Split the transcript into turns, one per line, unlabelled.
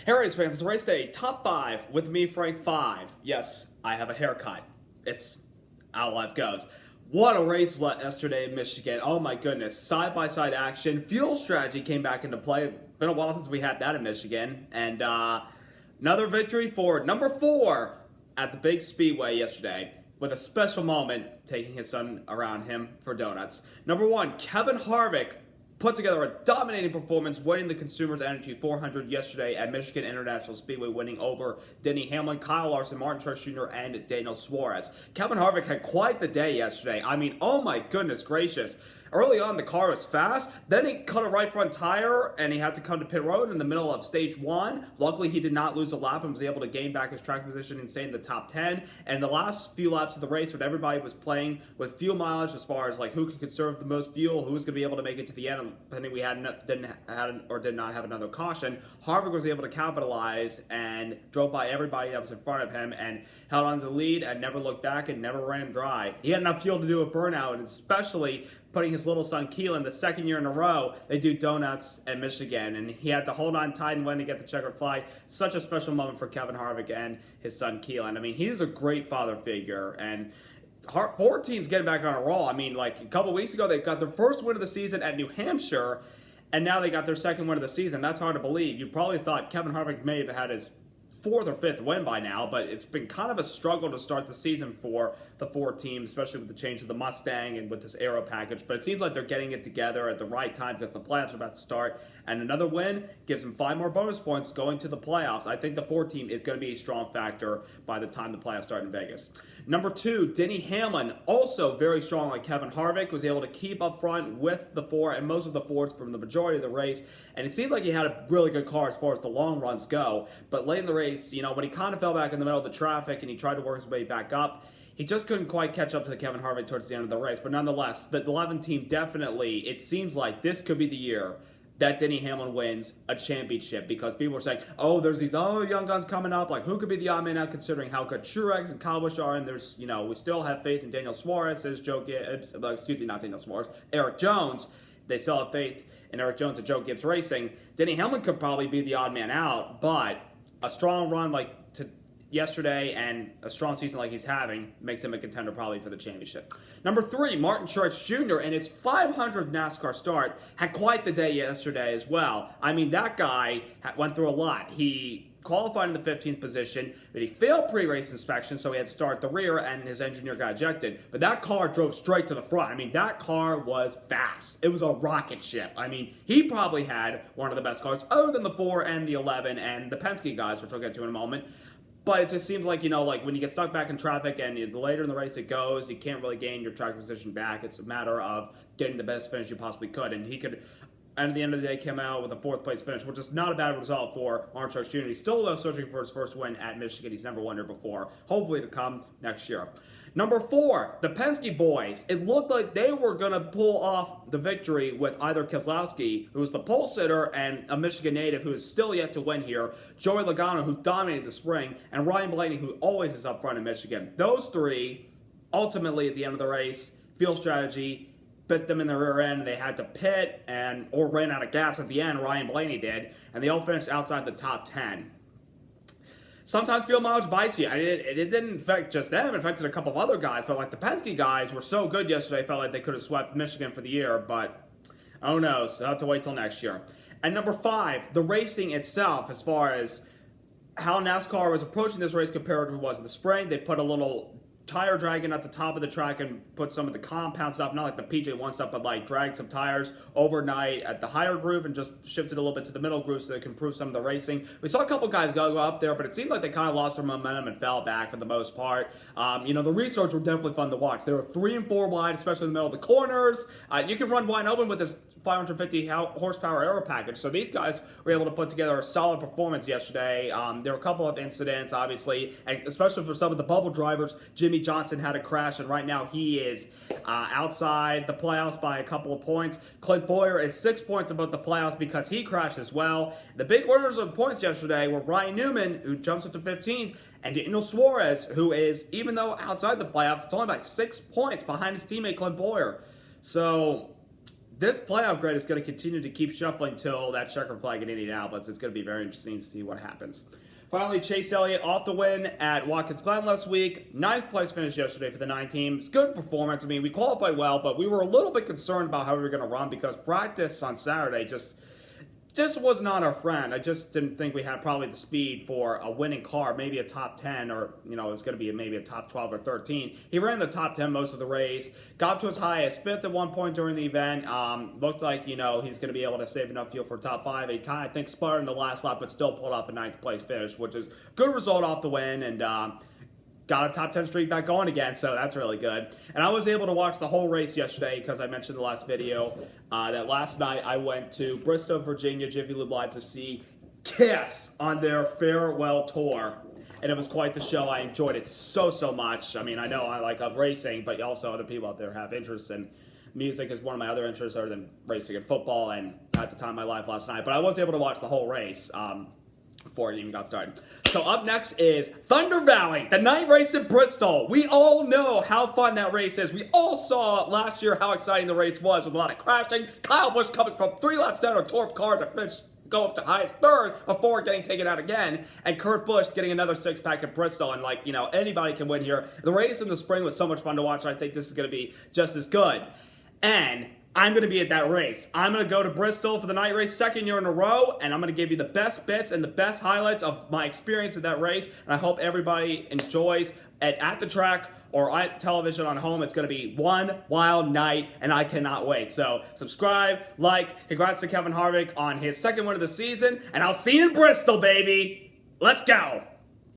Hey race fans, it's race day, top 5 with me, Frank 5. Yes, I have a haircut. It's how life goes. What a race yesterday in Michigan. Oh my goodness. Side-by-side action. Fuel strategy came back into play. Been a while since we had that in Michigan. And another victory for number 4 at the big speedway yesterday, with a special moment taking his son around him for donuts. Number 1, Kevin Harvick put together a dominating performance, winning the Consumers Energy 400 yesterday at Michigan International Speedway, winning over Denny Hamlin, Kyle Larson, Martin Truex Jr., and Daniel Suarez. Kevin Harvick had quite the day yesterday. I mean, oh my goodness gracious. Early on, the car was fast. Then he cut a right front tire, and he had to come to pit road in the middle of stage 1. Luckily, he did not lose a lap and was able to gain back his track position and stay in the top 10. And the last few laps of the race, when everybody was playing with fuel mileage as far as like who could conserve the most fuel, who was going to be able to make it to the end, depending we did not have another caution, Harvick was able to capitalize and drove by everybody that was in front of him and held on to the lead and never looked back and never ran dry. He had enough fuel to do a burnout, and especially putting his little son Keelan, the second year in a row, they do donuts at Michigan, and he had to hold on tight and win to get the checkered flag. Such a special moment for Kevin Harvick and his son Keelan. I mean, he's a great father figure, and 4 teams getting back on a roll. I mean, like a couple weeks ago, they got their first win of the season at New Hampshire, and now they got their second win of the season. That's hard to believe. You probably thought Kevin Harvick may have had his 4th or 5th win by now, but it's been kind of a struggle to start the season for the 4 teams, especially with the change of the Mustang and with this aero package. But it seems like they're getting it together at the right time because the playoffs are about to start, and another win gives them 5 more bonus points going to the playoffs. I think the 4 team is going to be a strong factor by the time the playoffs start in Vegas. Number 2, Denny Hamlin, also very strong like Kevin Harvick, was able to keep up front with the 4 and most of the 4s from the majority of the race, and it seemed like he had a really good car as far as the long runs go. But late in the race, you know, when he kind of fell back in the middle of the traffic and he tried to work his way back up, he just couldn't quite catch up to the Kevin Harvick towards the end of the race. But nonetheless, the 11 team definitely, it seems like this could be the year that Denny Hamlin wins a championship, because people are saying, oh, there's these young guns coming up, like who could be the odd man out considering how good Truex and Kyle Busch are, and there's, you know, we still have faith in Daniel Suarez, says Joe Gibbs, not Daniel Suarez, Eric Jones. They still have faith in Eric Jones and Joe Gibbs Racing. Denny Hamlin could probably be the odd man out, but a strong run like yesterday and a strong season like he's having makes him a contender probably for the championship. Number 3, Martin Truex Jr. in his 500th NASCAR start had quite the day yesterday as well. I mean, that guy went through a lot. He qualified in the 15th position, but he failed pre-race inspection, so he had to start at the rear, and his engineer got ejected. But that car drove straight to the front. I mean, that car was fast. It was a rocket ship. I mean, he probably had one of the best cars, other than the 4 and the 11 and the Penske guys, which I'll get to in a moment. But it just seems like, you know, like when you get stuck back in traffic and the later in the race it goes, you can't really gain your track position back. It's a matter of getting the best finish you possibly could. And he could, and at the end of the day, came out with a 4th place finish, which is not a bad result for Martin Truex Jr. He's still searching for his first win at Michigan. He's never won here before. Hopefully to come next year. Number 4, the Penske boys. It looked like they were going to pull off the victory with either Keselowski, who was the pole sitter, and a Michigan native who is still yet to win here, Joey Logano, who dominated the spring, and Ryan Blaney, who always is up front in Michigan. Those 3, ultimately at the end of the race, field strategy bit them in the rear end. They had to pit or ran out of gas at the end. Ryan Blaney did, and they all finished outside the top 10. Sometimes fuel mileage bites you. It didn't affect just them. It affected a couple of other guys. But like the Penske guys were so good yesterday, I felt like they could have swept Michigan for the year. But who knows? I'll have to wait till next year. And number 5, the racing itself, as far as how NASCAR was approaching this race compared to what it was in the spring. They put a little tire dragging at the top of the track and put some of the compound stuff, not like the PJ1 stuff, but like dragged some tires overnight at the higher groove and just shifted a little bit to the middle groove so they can improve some of the racing. We saw a couple guys go up there, but it seemed like they kind of lost their momentum and fell back for the most part. You know, the restarts were definitely fun to watch. They were 3 and 4 wide, especially in the middle of the corners. You can run wide open with this 550 horsepower aero package. So these guys were able to put together a solid performance yesterday. There were a couple of incidents, obviously, and especially for some of the bubble drivers. Jimmy Johnson had a crash, and right now he is outside the playoffs by a couple of points. Clint Boyer is 6 points above the playoffs because he crashed as well. The big winners of points yesterday were Ryan Newman, who jumps up to 15th, and Daniel Suarez, who is, even though outside the playoffs, it's only by 6 points behind his teammate Clint Boyer. So this playoff grid is going to continue to keep shuffling until that checkered flag in Indianapolis. It's going to be very interesting to see what happens. Finally, Chase Elliott off the win at Watkins Glen last week. 9th place finish yesterday for the 9 teams. Good performance. I mean, we qualified well, but we were a little bit concerned about how we were going to run because practice on Saturday just was not our friend. I just didn't think we had probably the speed for a winning car, maybe a top 10 or, it was going to be maybe a top 12 or 13. He ran the top 10 most of the race, got to as high as 5th at one point during the event. Looked like, he was going to be able to save enough fuel for top 5. He kind of, I think, sputtered in the last lap, but still pulled off a 9th place finish, which is good result off the win, and got a top 10 streak back going again, so that's really good. And I was able to watch the whole race yesterday because I mentioned in the last video that last night I went to Bristol, Virginia, Jiffy Lube Live to see Kiss on their farewell tour. And it was quite the show. I enjoyed it so much. I mean, I know I love racing, but also other people out there have interests in music is one of my other interests other than racing and football and at the time of my life last night. But I was able to watch the whole race. Before it even got started. So up next is Thunder Valley, the night race in Bristol. We all know how fun that race is. We all saw last year how exciting the race was with a lot of crashing. Kyle Busch coming from 3 laps down a Torp car to finish, go up to highest 3rd before getting taken out again. And Kurt Busch getting another 6-pack at Bristol. And anybody can win here. The race in the spring was so much fun to watch. I think this is going to be just as good. And I'm going to be at that race. I'm going to go to Bristol for the night race 2nd year in a row, and I'm going to give you the best bits and the best highlights of my experience at that race, and I hope everybody enjoys it at the track or at television on home. It's going to be one wild night, and I cannot wait. So subscribe, like, congrats to Kevin Harvick on his 2nd win of the season, and I'll see you in Bristol, baby. Let's go.